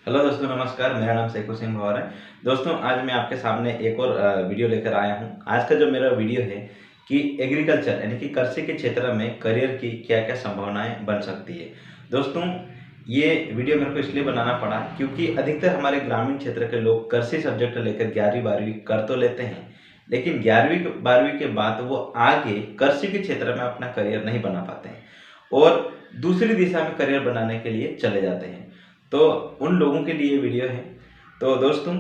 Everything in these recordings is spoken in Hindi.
हेलो दोस्तों, नमस्कार। मेरा नाम शेखू सिंह भवर है। दोस्तों, आज मैं आपके सामने एक और वीडियो लेकर आया हूं। आज का जो मेरा वीडियो है कि एग्रीकल्चर यानी कि कृषि के क्षेत्र में करियर की क्या-क्या संभावनाएं बन सकती है। दोस्तों, ये वीडियो मेरे को इसलिए बनाना पड़ा क्योंकि अधिकतर हमारे ग्रामीण क्षेत्र के लोग कृषि सब्जेक्ट लेकर 11वीं-12वीं कर तो लेते हैं, लेकिन 11वीं-12वीं के बाद वो आगे कृषि के क्षेत्र में अपना करियर नहीं बना पाते हैं और दूसरी दिशा में करियर बनाने के लिए चले जाते हैं। तो उन लोगों के लिए वीडियो है। तो दोस्तों,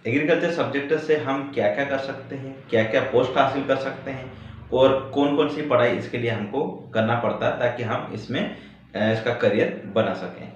एग्रीकल्चर सब्जेक्ट से हम क्या-क्या कर सकते हैं, क्या-क्या पोस्ट हासिल कर सकते हैं और कौन-कौन सी पढ़ाई इसके लिए हमको करना पड़ता है ताकि हम इसमें इसका करियर बना सकें।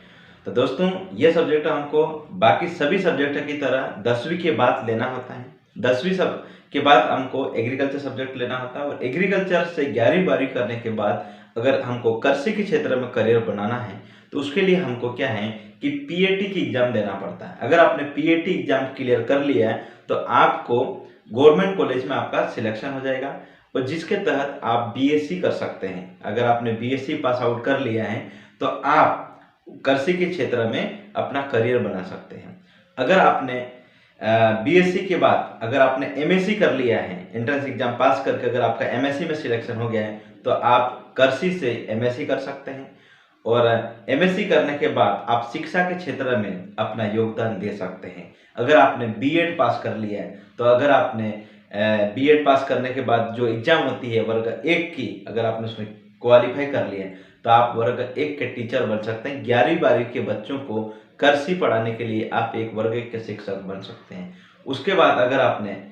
तो दोस्तों, ये सब्जेक्ट हमको बाकी सभी सब्जेक्ट की तरह 10वीं के बाद लेना होता है। 10वीं सब के बाद हमको एग्रीकल्चर सब्जेक्ट लेना होता है और एग्रीकल्चर से 11वीं-12वीं करने के बाद अगर हमको कृषि के क्षेत्र में करियर बनाना है तो उसके लिए हमको क्या है कि पीएटी की एग्जाम देना पड़ता है। अगर आपने पीएटी एग्जाम क्लियर कर लिया है तो आपको गवर्नमेंट कॉलेज में आपका सिलेक्शन हो जाएगा और जिसके तहत आप बीएससी कर सकते हैं। अगर आपने बीएससी पास आउट कर लिया है तो आप कृषि के क्षेत्र में अपना करियर बना सकते हैं। अगर आपने बीएससी के बाद अगर आपने एमएससी कर लिया है, एंट्रेंस एग्जाम पास करके अगर आपका एमएससी में सिलेक्शन हो गया है तो आप कृषि से एमएससी कर सकते हैं और एमएससी करने के बाद आप शिक्षा के क्षेत्र में अपना योगदान दे सकते हैं। अगर आपने बीएड पास कर लिया है तो अगर आपने बीएड पास करने के बाद जो एग्जाम होती है वर्ग 1 की, अगर आपने उसमें क्वालिफाई कर लिया है तो आप वर्ग 1 के टीचर बन सकते हैं। 11वीं-12वीं के बच्चों को कृषि पढ़ाने के लिए आप एक वर्ग 1 के शिक्षक बन सकते हैं। उसके बाद अगर आपने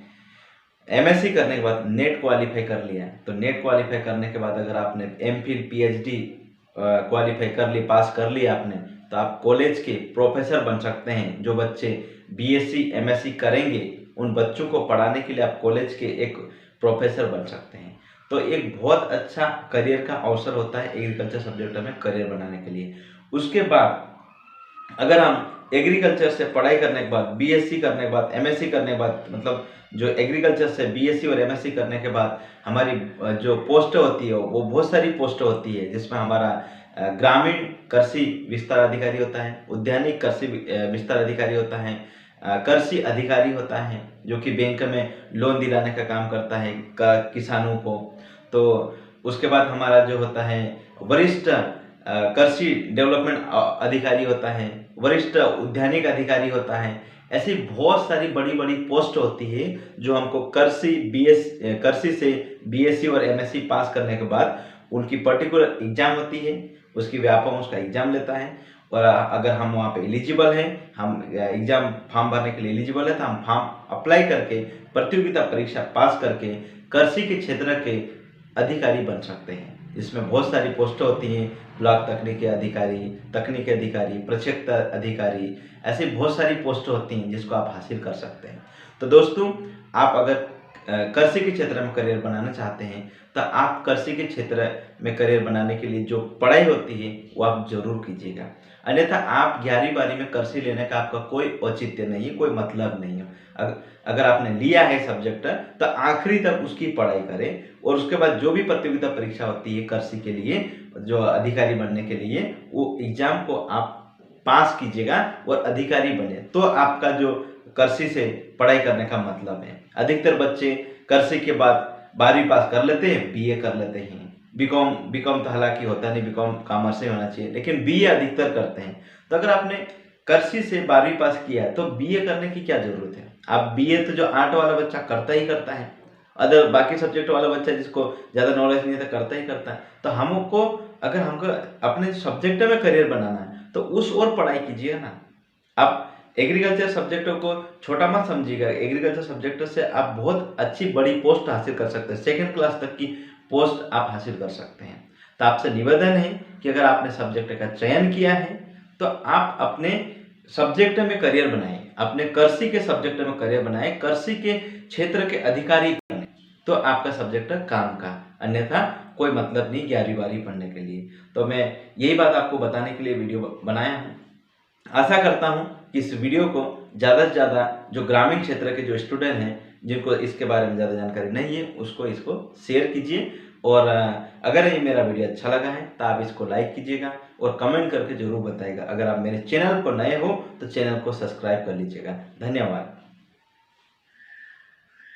एमएससी करने के बाद नेट क्वालिफाई कर लिया है तो नेट क्वालिफाई करने के बाद अगर आपने एमफिल पीएचडी क्वालिफाई कर ली, पास कर लिया आपने, तो आप कॉलेज के प्रोफेसर बन सकते हैं। जो बच्चे बीएससी एमएससी करेंगे उन बच्चों को पढ़ाने के लिए आप कॉलेज के एक प्रोफेसर बन सकते हैं। तो एक बहुत अच्छा करियर का अवसर होता है एग्रीकल्चर सब्जेक्ट में करियर बनाने के लिए। उसके बाद अगर हम एग्रीकल्चर से पढ़ाई करने के बाद, बीएससी करने के बाद, एमएससी करने के बाद, मतलब जो एग्रीकल्चर से बीएससी और एमएससी करने के बाद हमारी जो पोस्ट होती है वो बहुत सारी पोस्ट होती है, जिसमें हमारा ग्रामीण कृषि विस्तार अधिकारी होता है, उद्यानिक कृषि विस्तार अधिकारी होता है, कृषि अधिकारी होता है जो कि बैंक में लोन दिलाने का काम करता है किसानों को। तो उसके बाद हमारा जो होता है वरिष्ठ कृषि डेवलपमेंट अधिकारी होता है, वरिष्ठ उद्यानिक अधिकारी होता है। ऐसी बहुत सारी बड़ी-बड़ी पोस्ट होती है जो हमको कृषि से बीएससी और एमएससी पास करने के बाद उनकी पर्टिकुलर एग्जाम होती है, उसकी व्यापम उसका एग्जाम लेता है और अगर हम वहाँ पे एलिजिबल हैं, हम एग्जाम फॉर्म भरने के लिए एलिजिबल है तो हम फॉर्म अप्लाई करके प्रतियोगिता परीक्षा पास करके कृषि के क्षेत्र के अधिकारी बन सकते हैं। इसमें बहुत सारी पोस्टें होती हैं, ब्लॉक तकनीकी अधिकारी, प्रशिक्षक अधिकारी, ऐसी बहुत सारी पोस्ट होती हैं जिसको आप हासिल कर सकते हैं। तो दोस्तों, आप अगर कृषि के क्षेत्र में करियर बनाना चाहते हैं तो आप कृषि के क्षेत्र में करियर बनाने के लिए जो पढ़ाई होती है वो आप जरूर कीजिएगा। अन्यथा आप 11वीं-12वीं में कृषि लेने का आपका कोई औचित्य नहीं है, कोई मतलब नहीं है। अगर आपने लिया है सब्जेक्ट तो आखिरी तक उसकी पढ़ाई करें और उसके बाद जो भी प्रतियोगिता परीक्षा होती है कृषि के लिए, जो अधिकारी बनने के लिए, वो एग्जाम को आप पास कीजिएगा और अधिकारी बने तो आपका जो कृषि से पढ़ाई करने का मतलब है। अधिकतर बच्चे कृषि के बाद 12वीं पास कर लेते हैं, बीए कर लेते हैं। बीकॉम तो हालांकि होता नहीं, बीकॉम कॉमर्स से होना चाहिए, लेकिन बीए अधिकतर करते हैं। तो अगर आपने कृषि से 12वीं पास किया है तो बीए करने की क्या जरूरत है। आप बीए तो जो आर्ट वाला बच्चा करता ही करता है, अदर बाकी सब्जेक्ट वाला बच्चा जिसको ज़्यादा नॉलेज नहीं है तो करता ही करता है। तो हमको अगर हमको अपने सब्जेक्ट में करियर बनाना है तो उस ओर पढ़ाई कीजिए ना। आप एग्रीकल्चर सब्जेक्टों को छोटा मत समझिएगा। एग्रीकल्चर सब्जेक्ट से आप बहुत अच्छी बड़ी पोस्ट हासिल कर सकते हैं, सेकंड क्लास तक की पोस्ट आप हासिल कर सकते हैं। तो आपसे निवेदन है कि अगर आपने सब्जेक्ट का चयन किया है तो आप अपने सब्जेक्ट में करियर बनाएं, अपने कृषि के सब्जेक्ट में करियर बनाएं, कृषि के क्षेत्र के अधिकारी बने तो आपका सब्जेक्ट काम का, अन्यथा कोई मतलब नहीं 11वीं-12वीं पढ़ने के लिए। तो मैं यही बात आपको बताने के लिए वीडियो बनाया हूँ। आशा करता हूँ कि इस वीडियो को ज़्यादा से ज़्यादा जो ग्रामीण क्षेत्र के जो स्टूडेंट हैं जिनको इसके बारे में ज़्यादा जानकारी नहीं है इसको शेयर कीजिए और अगर ये मेरा वीडियो अच्छा लगा है तो आप इसको लाइक कीजिएगा और कमेंट करके ज़रूर बताइएगा। अगर आप मेरे चैनल पर नए हो तो चैनल को सब्सक्राइब कर लीजिएगा। धन्यवाद।